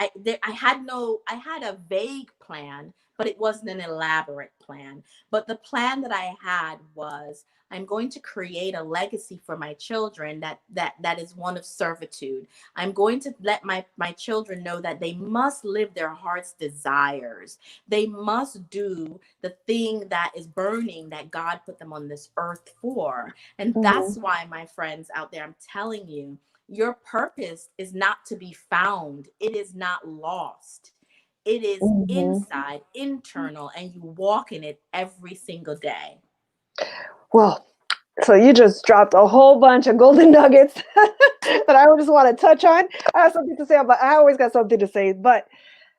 had a vague plan, but it wasn't an elaborate plan. But the plan that I had was, I'm going to create a legacy for my children that is one of servitude. I'm going to let my children know that they must live their heart's desires. They must do the thing that is burning that God put them on this earth for. And that's why, my friends out there, I'm telling you, your purpose is not to be found. It is not lost. It is inside, internal, and you walk in it every single day. Well, so you just dropped a whole bunch of golden nuggets that I just want to touch on. I have something to say, but I always got something to say. But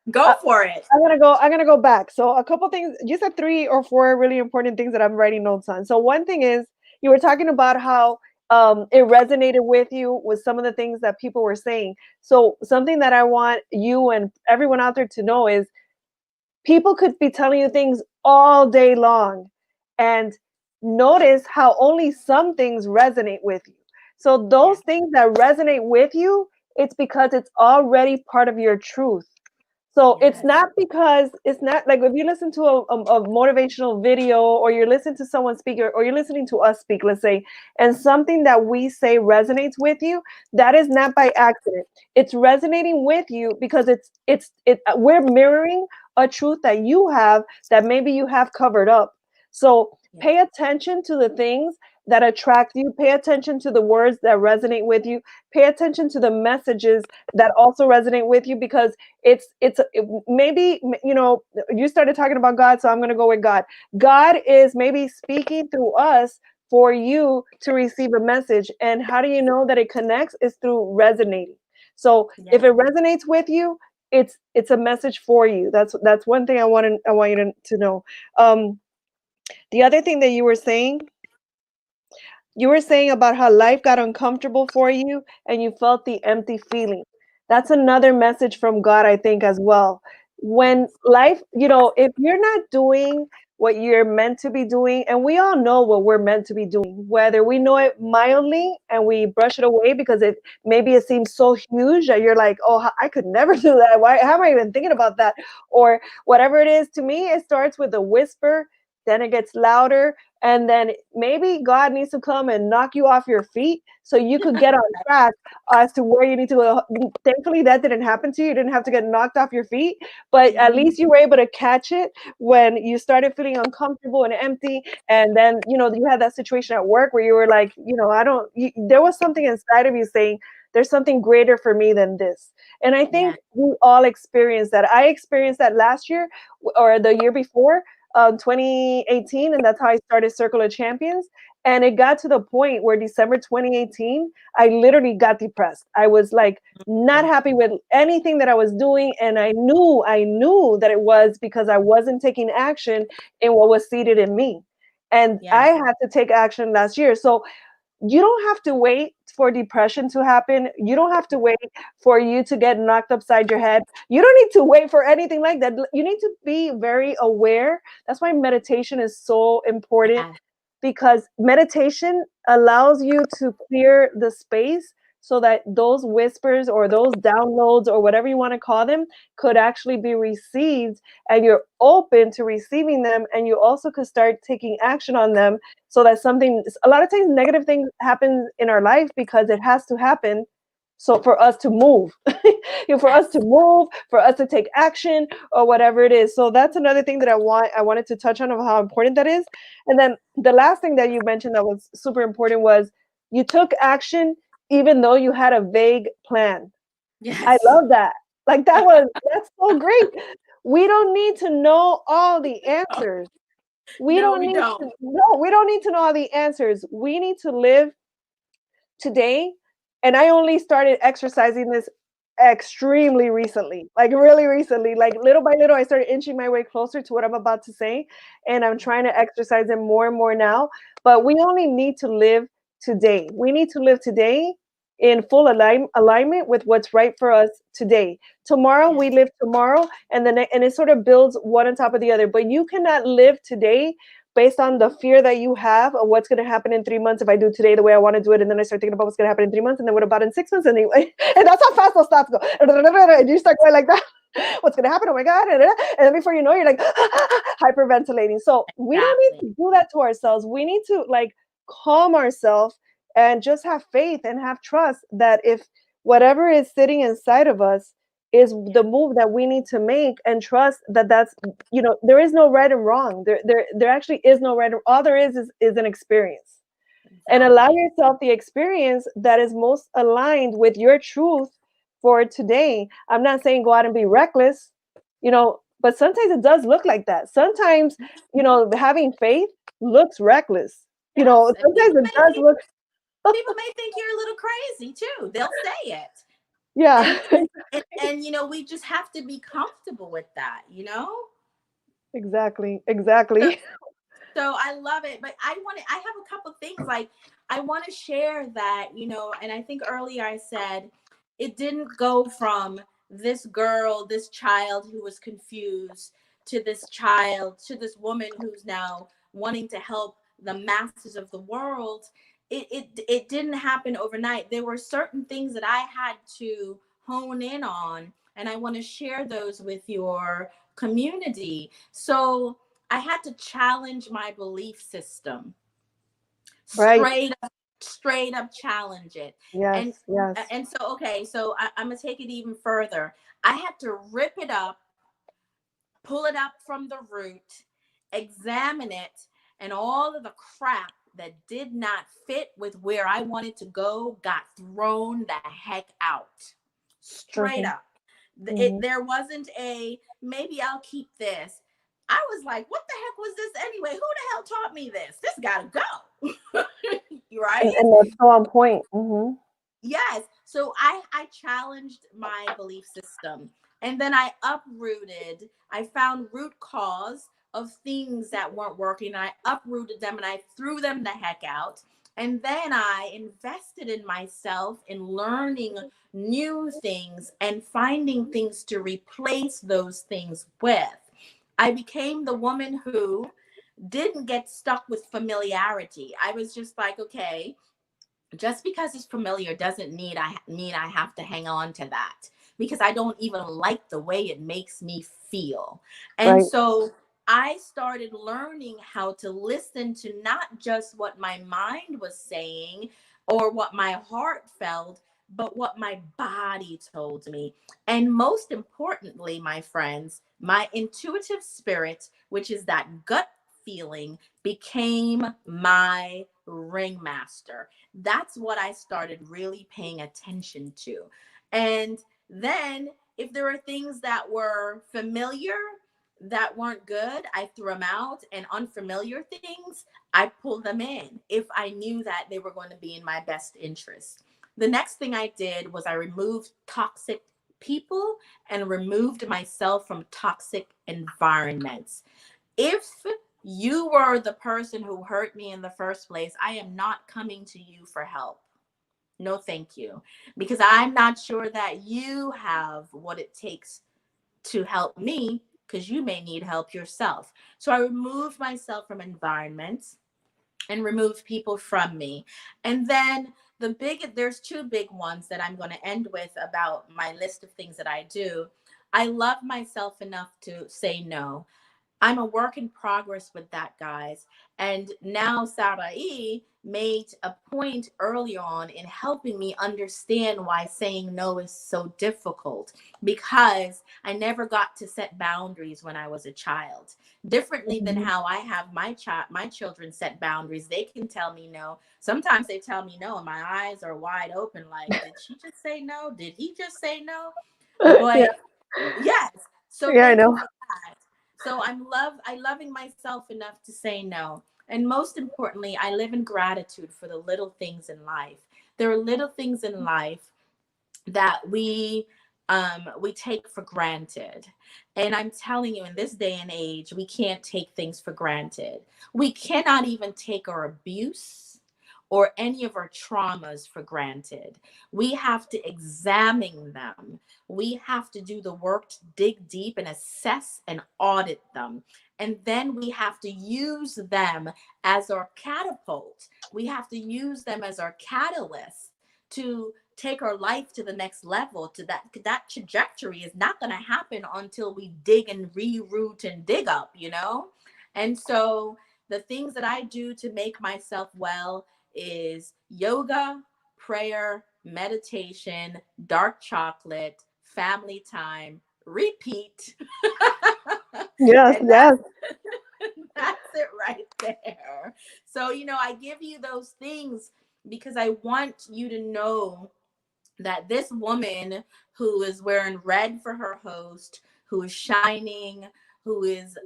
go for it. I'm gonna go back. So a couple things. You said 3 or 4 really important things that I'm writing notes on. So one thing is, you were talking about how it resonated with you with some of the things that people were saying. So something that I want you and everyone out there to know is, people could be telling you things all day long, and notice how only some things resonate with you. So those things that resonate with you, it's because it's already part of your truth. So it's not because, it's not like if you listen to a motivational video, or you're listening to someone speak, or you're listening to us speak, let's say, and something that we say resonates with you, that is not by accident. It's resonating with you because we're mirroring a truth that you have that maybe you have covered up. So pay attention to the things that attract you. Pay attention to the words that resonate with you. Pay attention to the messages that also resonate with you, because maybe, you know, you started talking about God, so I'm going to go with God. God is maybe speaking through us for you to receive a message. And how do you know that it connects? Is through resonating. So Yeah. if it resonates with you, it's a message for you. That's one thing I want you to know. The other thing that you were saying about how life got uncomfortable for you and you felt the empty feeling. That's another message from God, I think, as well. When life, you know, if you're not doing what you're meant to be doing, and we all know what we're meant to be doing, whether we know it mildly and we brush it away because maybe it seems so huge that you're like, oh, I could never do that. Why, how am I even thinking about that? Or whatever it is. To me, it starts with a whisper, then it gets louder, and then maybe God needs to come and knock you off your feet so you could get on track as to where you need to go. Thankfully, that didn't happen to you. You didn't have to get knocked off your feet, but at least you were able to catch it when you started feeling uncomfortable and empty. And then, you know, you had that situation at work where you were like, you know, there was something inside of you saying, there's something greater for me than this. And I think we all experienced that. I experienced that last year or the year before, 2018, and that's how I started Circle of Champions. And it got to the point where December 2018, I literally got depressed. I was like not happy with anything that I was doing, and I knew that it was because I wasn't taking action in what was seated in me. And I had to take action last year. So you don't have to wait for depression to happen. You don't have to wait for you to get knocked upside your head. You don't need to wait for anything like that. You need to be very aware. That's why meditation is so important, because meditation allows you to clear the space so that those whispers or those downloads or whatever you want to call them could actually be received, and you're open to receiving them, and you also could start taking action on them, so that a lot of times negative things happen in our life because it has to happen, so for us to move, for us to take action or whatever it is. So that's another thing that I wanted to touch on, of how important that is. And then the last thing that you mentioned that was super important was you took action even though you had a vague plan. I love that. Like that's so great. We don't need to know all the answers. We don't need to know all the answers. We need to live today. And I only started exercising this extremely recently, like really recently, like little by little, I started inching my way closer to what I'm about to say. And I'm trying to exercise it more and more now. But we only need to live today. We need to live today in full alignment with what's right for us today. Tomorrow, we live tomorrow, and and it sort of builds one on top of the other. But you cannot live today based on the fear that you have of what's going to happen in 3 months if I do today the way I want to do it, and then I start thinking about what's going to happen in 3 months, and then what about in 6 months anyway? And that's how fast those thoughts go. And you start going like that. What's going to happen? Oh my God. And then before you know, you're like hyperventilating. So we don't need to do that to ourselves. We need to like calm ourselves and just have faith and have trust that if whatever is sitting inside of us is the move that we need to make, and trust that that's, you know, there is no right and wrong. There actually is no right. All there is an experience. And allow yourself the experience that is most aligned with your truth for today. I'm not saying go out and be reckless, you know, but sometimes it does look like that. Sometimes, you know, having faith looks reckless. You know, sometimes it does look. People may think you're a little crazy too. They'll say it. Yeah. And you know, we just have to be comfortable with that, you know? Exactly. So I love it. But I have a couple things like I want to share that, you know, and I think earlier I said it didn't go from this girl, this child who was confused, to this woman who's now wanting to help the masses of the world. It didn't happen overnight. There were certain things that I had to hone in on, and I want to share those with your community. So I had to challenge my belief system. Right. Straight up challenge it. Yes. And so okay, so I'm gonna take it even further. I had to rip it up, pull it up from the root, examine it, and all of the crap that did not fit with where I wanted to go got thrown the heck out. Straight Okay. up. Hmm. There wasn't a maybe I'll keep this. I was like, what the heck was this anyway? Who the hell taught me this? This gotta go. Right? And that's so on point. Hmm. Yes. So I challenged my belief system, and then I uprooted. I found root cause of things that weren't working. I uprooted them and I threw them the heck out. And then I invested in myself in learning new things and finding things to replace those things with. I became the woman who didn't get stuck with familiarity. I was just like, okay, just because it's familiar doesn't mean I have to hang on to that, because I don't even like the way it makes me feel. And Right. so I started learning how to listen to not just what my mind was saying or what my heart felt, but what my body told me. And most importantly, my friends, my intuitive spirit, which is that gut feeling, became my ringmaster. That's what I started really paying attention to. And then if there were things that were familiar that weren't good, I threw them out, and unfamiliar things, I pulled them in if I knew that they were going to be in my best interest. The next thing I did was I removed toxic people and removed myself from toxic environments. If you were the person who hurt me in the first place, I am not coming to you for help. No, thank you. Because I'm not sure that you have what it takes to help me, because you may need help yourself. So I removed myself from environments and removed people from me. And then there's two big ones that I'm going to end with about my list of things that I do. I love myself enough to say no. I'm a work in progress with that, guys. And now SARAI made a point early on in helping me understand why saying no is so difficult, because I never got to set boundaries when I was a child. Differently than Hmm. how I have my children set boundaries. They can tell me no. Sometimes they tell me no and my eyes are wide open like, did she just say no? Did he just say no? Yeah. But yes. So Yeah, I thank you know. for that. So I loving myself enough to say no. And most importantly, I live in gratitude for the little things in life. There are little things in life that we take for granted. And I'm telling you, in this day and age, we can't take things for granted. We cannot even take our abuse or any of our traumas for granted. We have to examine them. We have to do the work to dig deep and assess and audit them. And then we have to use them as our catapult. We have to use them as our catalyst to take our life to the next level. To that trajectory is not going to happen until we dig and reroot and dig up, you know. And so the things that I do to make myself well is yoga, prayer, meditation, dark chocolate, family time, repeat. Yes, And yes. that's it right there. So, I give you those things because I want you to know that this woman who is wearing red for her host, who is shining, who is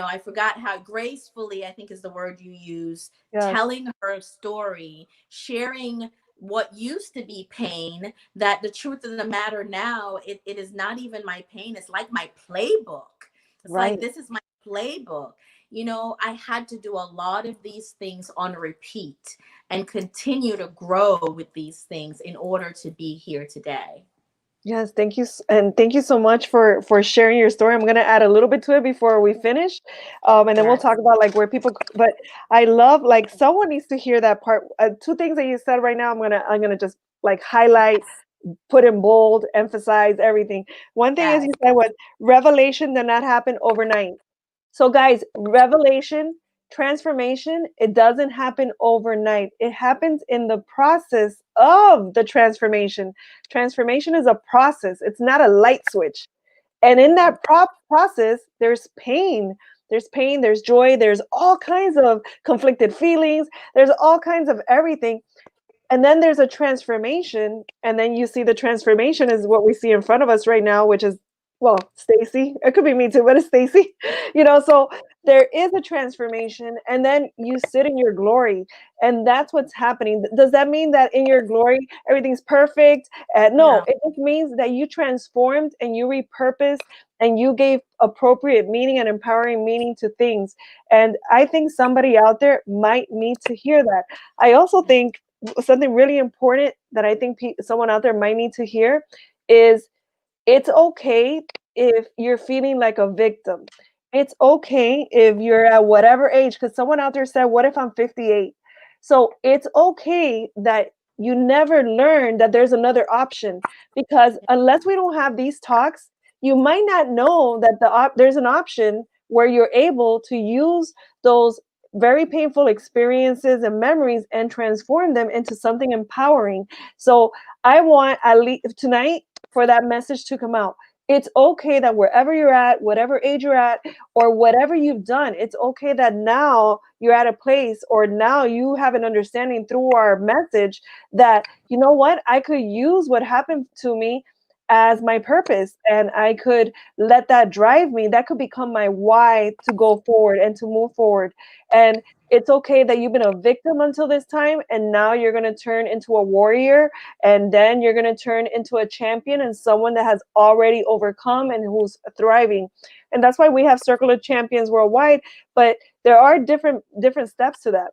I forgot how gracefully, I think is the word you use, Yes. telling her story, sharing what used to be pain, that the truth of the matter now, it is not even my pain. It's like my playbook. It's like, Right. this is my playbook. I had to do a lot of these things on repeat and continue to grow with these things in order to be here today. Yes, thank you, and thank you so much for sharing your story. I'm gonna add a little bit to it before we finish, and then we'll Yes. talk about like where people. But I love like someone needs to hear that part. Two things that you said right now. I'm gonna just like highlight, put in bold, emphasize everything. One thing is Yes. you said was revelation did not happen overnight. So, guys, revelation, transformation, it doesn't happen overnight. It happens in the process of the transformation. Transformation is a process, it's not a light switch. And in that process, there's pain, there's pain, there's joy, there's all kinds of conflicted feelings, there's all kinds of everything. And then there's a transformation, and then you see the transformation is what we see in front of us right now, which is, well, Stacey. It could be me too, but it's Stacey. So there is a transformation, and then you sit in your glory, and that's what's happening. Does that mean that in your glory everything's perfect? No, it just means that you transformed and you repurposed and you gave appropriate meaning and empowering meaning to things. And I think somebody out there might need to hear that. I also think something really important that I think someone out there might need to hear is it's okay if you're feeling like a victim. It's okay if you're at whatever age, because someone out there said, what if I'm 58? So it's okay that you never learn that there's another option, because unless we don't have these talks, you might not know that there's an option where you're able to use those very painful experiences and memories and transform them into something empowering. So I want at least tonight for that message to come out. It's okay that wherever you're at, whatever age you're at, or whatever you've done, it's okay that now you're at a place, or now you have an understanding through our message that, you know what, I could use what happened to me as my purpose, and I could let that drive me. That could become my why to go forward and to move forward. And it's okay that you've been a victim until this time, and now you're going to turn into a warrior, and then you're going to turn into a champion and someone that has already overcome and who's thriving. And that's why we have Circle of Champions worldwide. But there are different steps to that.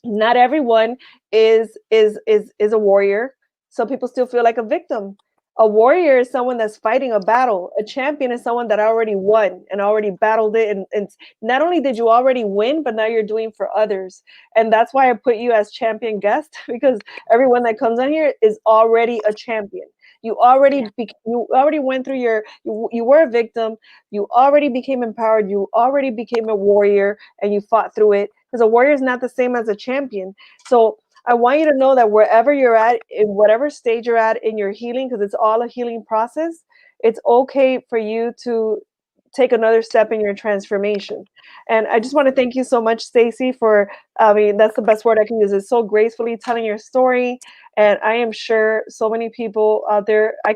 Not everyone is a warrior. Some people still feel like a victim. A warrior is someone that's fighting a battle. A champion is someone that already won and already battled it. And not only did you already win, but now you're doing for others. And that's why I put you as champion guest, because everyone that comes on here is already a champion. You already you already went through you were a victim. You already became empowered. You already became a warrior, and you fought through it. Because a warrior is not the same as a champion. So I want you to know that wherever you're at, in whatever stage you're at in your healing, because it's all a healing process, it's okay for you to take another step in your transformation. And I just want to thank you so much, Stacey, for, I mean, that's the best word I can use, is so gracefully telling your story. And I am sure so many people out there, I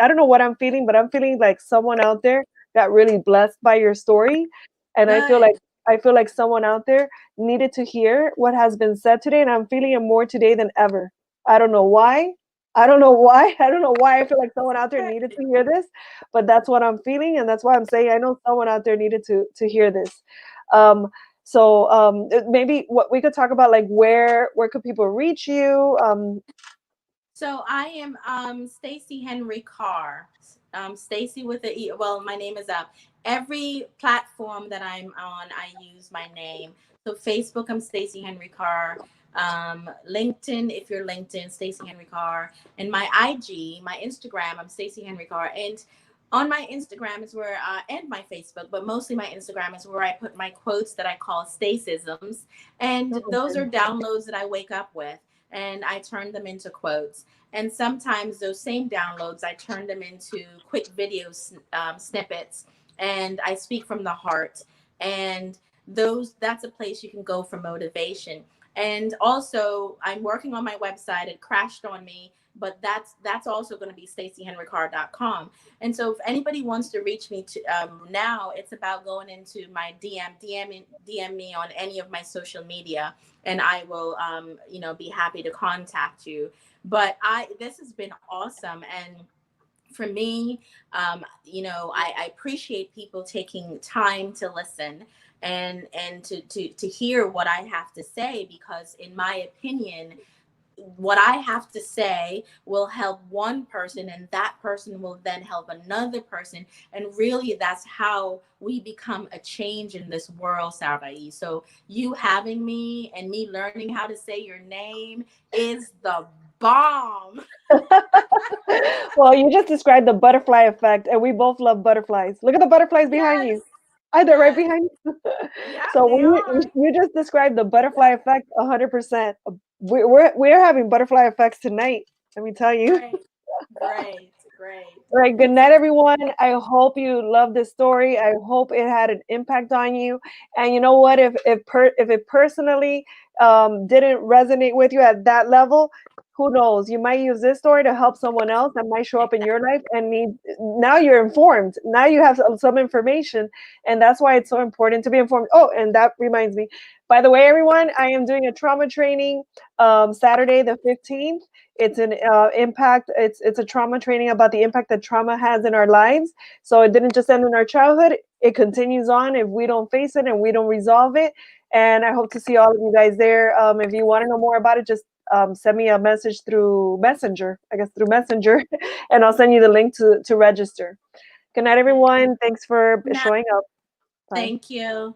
don't know what I'm feeling, but I'm feeling like someone out there got really blessed by your story. And I feel like someone out there needed to hear what has been said today, and I'm feeling it more today than ever. I don't know why. I don't know why. I don't know why I feel like someone out there needed to hear this, but that's what I'm feeling, and that's why I'm saying I know someone out there needed to hear this. So maybe what we could talk about, like where could people reach you? So I am Stacey Henry-Carr. Stacey with the E. Well, my name is up. Every platform that I'm on, I use my name. So Facebook, I'm Stacey Henry-Carr. LinkedIn, if you're LinkedIn, Stacey Henry-Carr. And my IG, my Instagram, I'm Stacey Henry-Carr. And on my Instagram is where, and my Facebook, but mostly my Instagram is where I put my quotes that I call Stacisms. And those are downloads that I wake up with, and I turn them into quotes. And sometimes those same downloads, I turn them into quick video snippets, and I speak from the heart. And that's a place you can go for motivation. And also, I'm working on my website. It crashed on me, but that's also going to be staceyhenrycarr.com. And so if anybody wants to reach me now, it's about going into my DM me on any of my social media, and I will be happy to contact you. But this has been awesome. And for me, I appreciate people taking time to listen and to hear what I have to say, because in my opinion, what I have to say will help one person, and that person will then help another person. And really, that's how we become a change in this world, SARAI. So you having me and me learning how to say your name is the bomb. Well, you just described the butterfly effect, and we both love butterflies. Look at the butterflies behind you. They're right behind you. Yeah, So you just described the butterfly effect 100%. We're having butterfly effects tonight. Let me tell you. Great. great. All right, good night, everyone. I hope you love this story. I hope it had an impact on you. And you know what? If it personally didn't resonate with you at that level, who knows? You might use this story to help someone else that might show up in your life and now you're informed. Now you have some information, and that's why it's so important to be informed. Oh, and that reminds me. By the way, everyone, I am doing a trauma training Saturday the 15th. It's an impact. It's a trauma training about the impact that trauma has in our lives. So it didn't just end in our childhood. It continues on if we don't face it and we don't resolve it. And I hope to see all of you guys there. If you want to know more about it, just send me a message through Messenger, I guess through Messenger, and I'll send you the link to register. Good night, everyone. Thanks for showing up. Bye. Thank you.